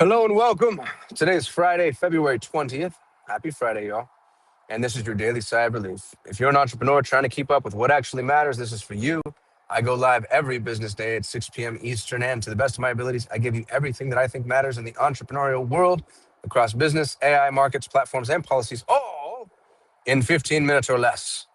Hello and welcome. Today is Friday, February 20th. Happy Friday, y'all. And this is your Daily Sigh of Relief. If you're an entrepreneur trying to keep up with what actually matters, this is for you. I go live every business day at 6 p.m. Eastern, and to the best of my abilities, I give you everything that I think matters in the entrepreneurial world across business, AI, markets, platforms, and policies, all in 15 minutes or less.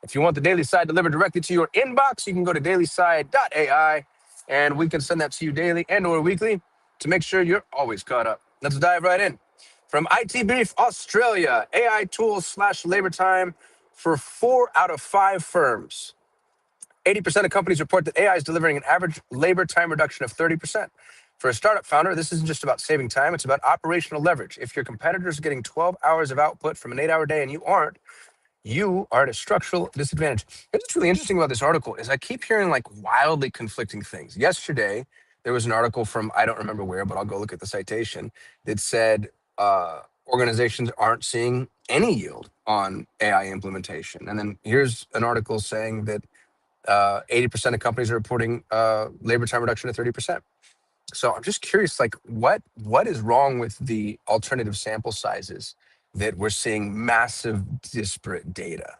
If you want the Daily Sigh delivered directly to your inbox, you can go to dailysigh.ai, and we can send that to you daily and or weekly to make sure you're always caught up. Let's dive right in. From IT Brief Australia, AI tools slash labor time for 4 out of 5 firms. 80% of companies report that AI is delivering an average labor time reduction of 30%. For a startup founder, this isn't just about saving time, it's about operational leverage. If your competitors are getting 12 hours of output from an 8-hour day and you are at a structural disadvantage. Here's what's really interesting about this article is I keep hearing like wildly conflicting things. Yesterday, there was an article from, I don't remember where, but I'll go look at the citation, that said organizations aren't seeing any yield on AI implementation. And then here's an article saying that 80% of companies are reporting labor time reduction of 30%. So I'm just curious, like what is wrong with the alternative sample sizes that we're seeing massive disparate data?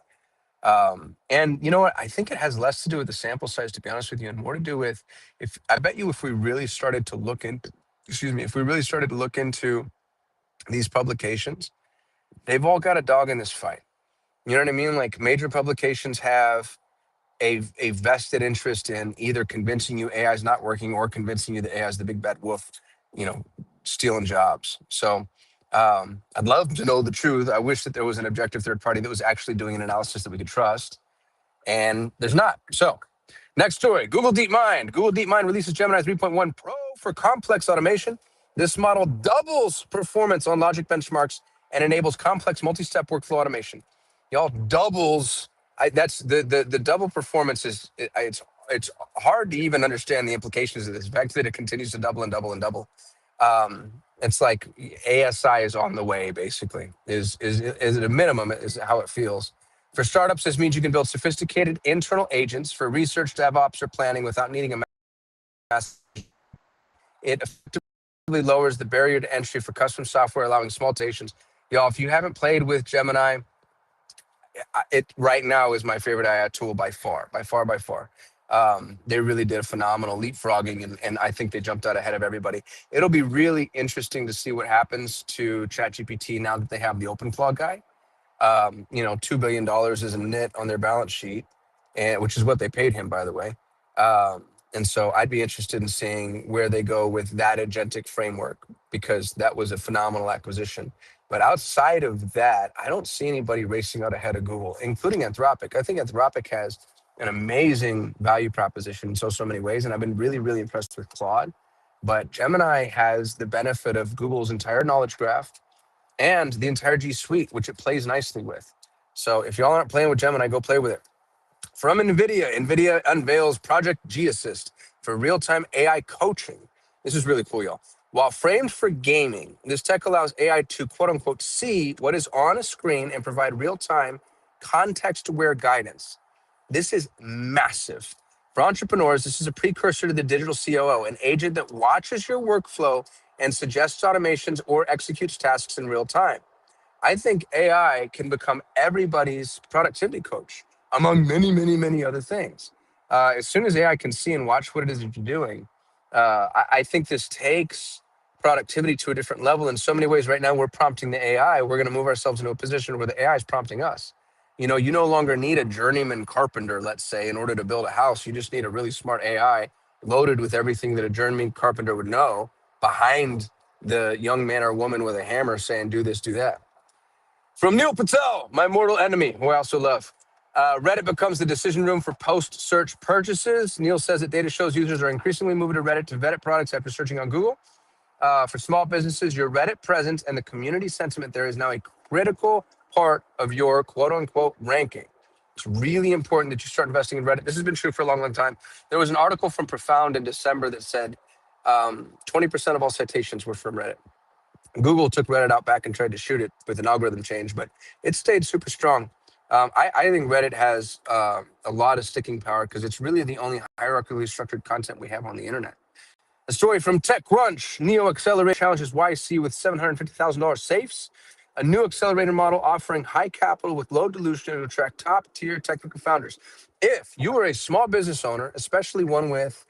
And you know what? I think it has less to do with the sample size, to be honest with you, and more to do with if I bet you if we really started to look into, excuse me, if we really started to look into these publications, they've all got a dog in this fight. You know what I mean? Like major publications have a vested interest in either convincing you AI is not working or convincing you that AI is the big bad wolf, you know, stealing jobs. So I'd love to know the truth. I wish that there was an objective third party that was actually doing an analysis that we could trust, and there's not. So next story, Google DeepMind. Google DeepMind releases Gemini 3.1 Pro for complex automation. This model doubles performance on logic benchmarks and enables complex multi-step workflow automation. Y'all, doubles. That's the double performance is it's hard to even understand the implications of this. The fact that it continues to double and double and double. It's like ASI is on the way. Basically, is at a minimum is how it feels. For startups, this means you can build sophisticated internal agents for research, DevOps, or planning without needing a mass. It effectively lowers the barrier to entry for custom software, allowing small stations. Y'all, if you haven't played with Gemini, it right now is my favorite AI tool by far, by far, by far. They really did a phenomenal leapfrogging, and I think they jumped out ahead of everybody. It'll be really interesting to see what happens to ChatGPT now that they have the OpenClaw guy. $2 billion is a net on their balance sheet, and which is what they paid him, by the way. And so I'd be interested in seeing where they go with that agentic framework, because that was a phenomenal acquisition. But outside of that, I don't see anybody racing out ahead of Google, including Anthropic. I think Anthropic has an amazing value proposition in so many ways, and I've been really, really impressed with Claude. But Gemini has the benefit of Google's entire knowledge graph and the entire G Suite, which it plays nicely with. So if y'all aren't playing with Gemini, go play with it. From NVIDIA unveils Project G Assist for real-time AI coaching. This is really cool, y'all. While framed for gaming, this tech allows AI to quote unquote see what is on a screen and provide real-time context-aware guidance. This is massive. For entrepreneurs, this is a precursor to the digital COO, an agent that watches your workflow and suggests automations or executes tasks in real time. I think AI can become everybody's productivity coach, among many, many, many other things. As soon as AI can see and watch what it is that you're doing, I think this takes productivity to a different level in so many ways. Right now, we're prompting the AI. We're going to move ourselves into a position where the AI is prompting us. You no longer need a journeyman carpenter, let's say, in order to build a house. You just need a really smart AI loaded with everything that a journeyman carpenter would know behind the young man or woman with a hammer saying, do this, do that. From Neil Patel, my mortal enemy, who I also love. Reddit becomes the decision room for post-search purchases. Neil says that data shows users are increasingly moving to Reddit to vet products after searching on Google. For small businesses, your Reddit presence and the community sentiment there is now a critical part of your quote-unquote ranking. It's really important that you start investing in Reddit. This has been true for a long, long time. There was an article from Profound in December that said 20% of all citations were from Reddit. Google took Reddit out back and tried to shoot it with an algorithm change, but it stayed super strong. I think Reddit has a lot of sticking power because it's really the only hierarchically structured content we have on the internet. A story from TechCrunch. Neo Accelerator challenges YC with $750,000 safes. A new accelerator model offering high capital with low dilution to attract top tier technical founders. If you are a small business owner, especially one with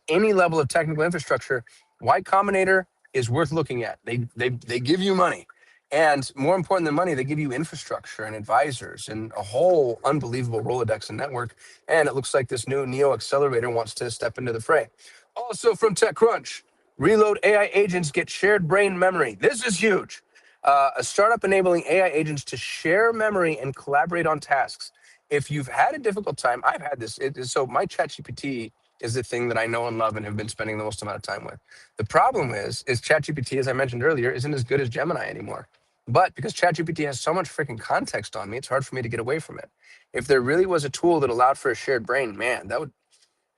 any level of technical infrastructure, Y Combinator is worth looking at. They give you money. And more important than money, they give you infrastructure and advisors and a whole unbelievable Rolodex and network. And it looks like this new Neo Accelerator wants to step into the fray. Also from TechCrunch, Reload AI agents get shared brain memory. This is huge. A startup enabling AI agents to share memory and collaborate on tasks. If you've had a difficult time, I've had this. So my ChatGPT is the thing that I know and love and have been spending the most amount of time with. The problem is ChatGPT, as I mentioned earlier, isn't as good as Gemini anymore. But because ChatGPT has so much freaking context on me, it's hard for me to get away from it. If there really was a tool that allowed for a shared brain, man,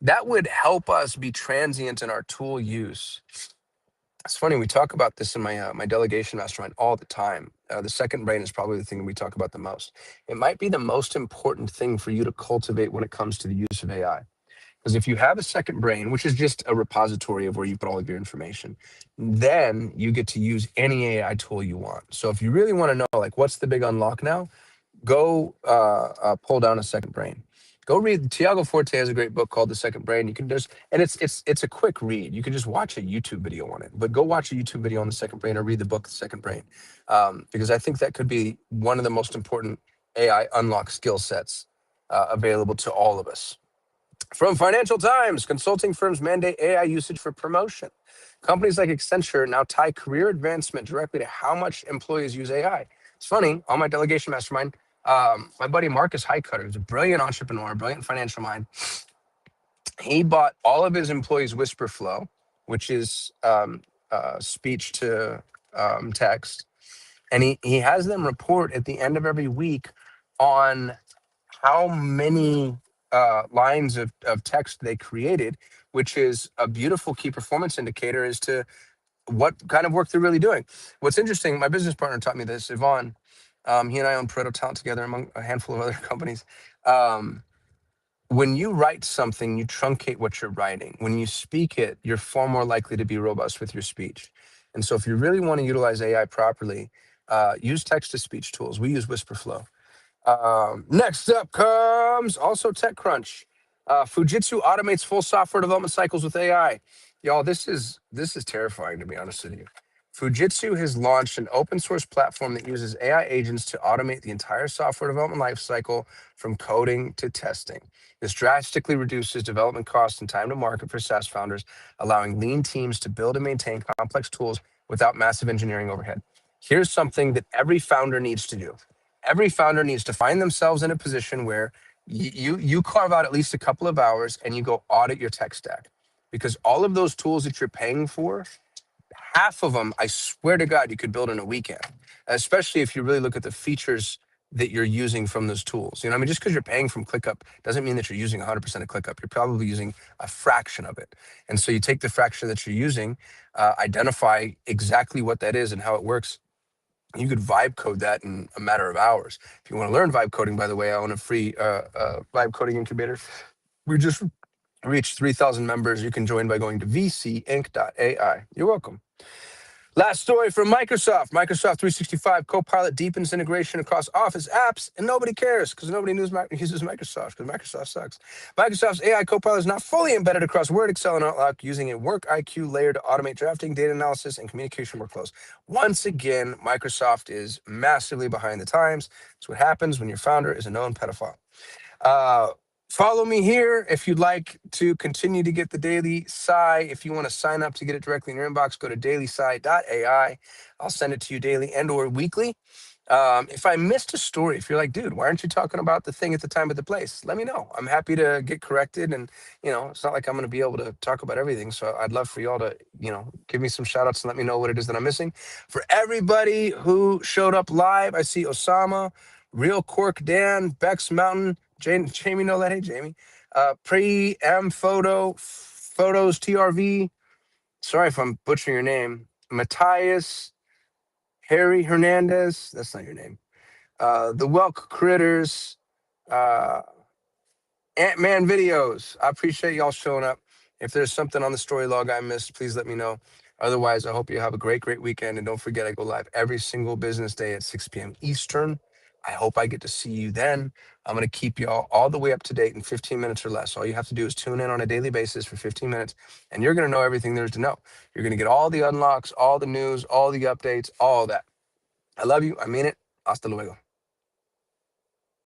that would help us be transient in our tool use. It's funny, we talk about this in my delegation mastermind all the time. The second brain is probably the thing that we talk about the most. It might be the most important thing for you to cultivate when it comes to the use of AI. Because if you have a second brain, which is just a repository of where you put all of your information, then you get to use any AI tool you want. So if you really want to know, like, what's the big unlock now, go pull down a second brain. Go read. Tiago Forte has a great book called The Second Brain. You can just, and it's a quick read. You can just watch a YouTube video on it, but go watch a YouTube video on The Second Brain or read the book The Second Brain, because I think that could be one of the most important AI unlock skill sets available to all of us. From Financial Times, consulting firms mandate AI usage for promotion. Companies like Accenture now tie career advancement directly to how much employees use AI. It's funny, on my delegation mastermind, my buddy Marcus Highcutter, who's a brilliant entrepreneur, brilliant financial mind, he bought all of his employees Whisperflow, which is speech to text, and he has them report at the end of every week on how many lines of text they created, which is a beautiful key performance indicator as to what kind of work they're really doing. What's interesting, my business partner taught me this, Yvonne. He and I own Pareto Talent together among a handful of other companies. When you write something, you truncate what you're writing. When you speak it, you're far more likely to be robust with your speech. And so if you really want to utilize AI properly, use text-to-speech tools. We use Whisperflow. Next up comes also TechCrunch. Fujitsu automates full software development cycles with AI. Y'all, this is terrifying, to be honest with you. Fujitsu has launched an open source platform that uses AI agents to automate the entire software development lifecycle from coding to testing. This drastically reduces development costs and time to market for SaaS founders, allowing lean teams to build and maintain complex tools without massive engineering overhead. Here's something that every founder needs to do. Every founder needs to find themselves in a position where you carve out at least a couple of hours and you go audit your tech stack, because all of those tools that you're paying for, half of them, I swear to God, you could build in a weekend, especially if you really look at the features that you're using from those tools. You know, I mean, just because you're paying from ClickUp doesn't mean that you're using 100% of ClickUp. You're probably using a fraction of it. And so you take the fraction that you're using, identify exactly what that is and how it works. You could vibe code that in a matter of hours. If you want to learn vibe coding, by the way, I own a free vibe coding incubator. We just reached 3,000 members. You can join by going to vcinc.ai. You're welcome. Last story from Microsoft. Microsoft 365 Copilot deepens integration across Office apps, and nobody cares because nobody uses Microsoft because Microsoft sucks. Microsoft's AI Copilot is not fully embedded across Word, Excel, and Outlook, using a Work IQ layer to automate drafting, data analysis, and communication workflows. Once again, Microsoft is massively behind the times. It's what happens when your founder is a known pedophile. Uh, Follow me here if you'd like to continue to get the Daily Sigh. If you want to sign up to get it directly in your inbox, go to dailysigh.ai. I'll send it to you daily and or weekly. If I missed a story, if you're like, dude, why aren't you talking about the thing at the time of the place? Let me know. I'm happy to get corrected. And, you know, it's not like I'm going to be able to talk about everything. So I'd love for y'all to, you know, give me some shout outs and let me know what it is that I'm missing. For everybody who showed up live, I see Osama, Real Cork Dan, Bex Mountain, Jamie Nolet. Hey, Jamie. Pre-M Photos TRV. Sorry if I'm butchering your name. Matthias, Harry Hernandez. That's not your name. The Welk Critters, Ant-Man Videos. I appreciate y'all showing up. If there's something on the story log I missed, please let me know. Otherwise, I hope you have a great, great weekend. And don't forget, I go live every single business day at 6 p.m. Eastern. I hope I get to see you then. I'm going to keep you all the way up to date in 15 minutes or less. All you have to do is tune in on a daily basis for 15 minutes, and you're going to know everything there is to know. You're going to get all the unlocks, all the news, all the updates, all that. I love you. I mean it. Hasta luego.